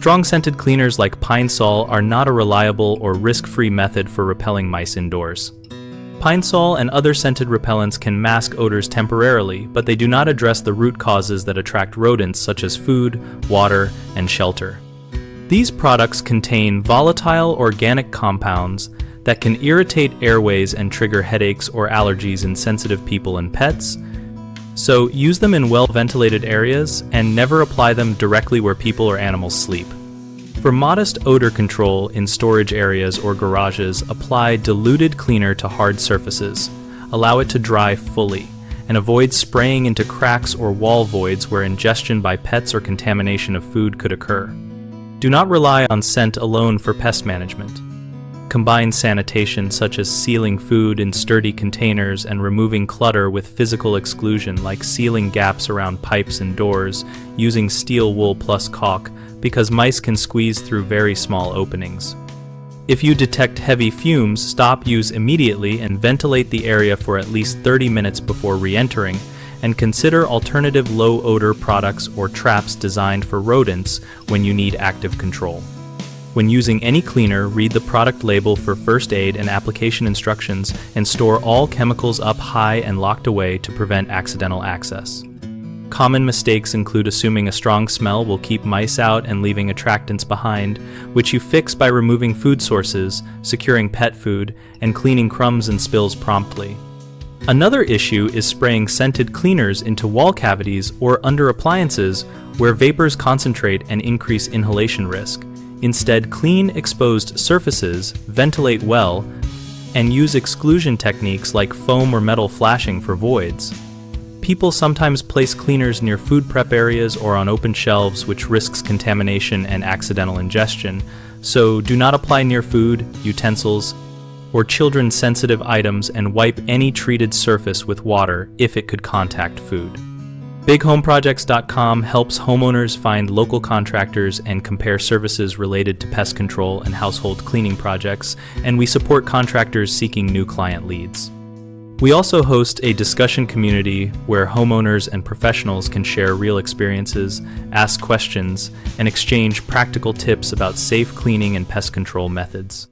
Strong scented cleaners like pine sol are not a reliable or risk-free method for repelling mice indoors. Pine sol and other scented repellents can mask odors temporarily, but they do not address the root causes that attract rodents such as food, water, and shelter. These products contain volatile organic compounds that can irritate airways and trigger headaches or allergies in sensitive people and pets, so use them in well-ventilated areas and never apply them directly where people or animals sleep. For modest odor control in storage areas or garages, apply diluted cleaner to hard surfaces. Allow it to dry fully, and avoid spraying into cracks or wall voids where ingestion by pets or contamination of food could occur. Do not rely on scent alone for pest management. Combine sanitation such as sealing food in sturdy containers and removing clutter with physical exclusion like sealing gaps around pipes and doors using steel wool plus caulk because mice can squeeze through very small openings. If you detect heavy fumes, stop use immediately and ventilate the area for at least 30 minutes before re-entering, and consider alternative low-odor products or traps designed for rodents when you need active control. When using any cleaner, read the product label for first aid and application instructions and store all chemicals up high and locked away to prevent accidental access. Common mistakes include assuming a strong smell will keep mice out and leaving attractants behind, which you fix by removing food sources, securing pet food, and cleaning crumbs and spills promptly. Another issue is spraying scented cleaners into wall cavities or under appliances where vapors concentrate and increase inhalation risk. Instead, clean exposed surfaces, ventilate well, and use exclusion techniques like foam or metal flashing for voids. People sometimes place cleaners near food prep areas or on open shelves, which risks contamination and accidental ingestion, so do not apply near food, utensils, or children-sensitive items, and wipe any treated surface with water if it could contact food. BigHomeProjects.com helps homeowners find local contractors and compare services related to pest control and household cleaning projects, and we support contractors seeking new client leads. We also host a discussion community where homeowners and professionals can share real experiences, ask questions, and exchange practical tips about safe cleaning and pest control methods.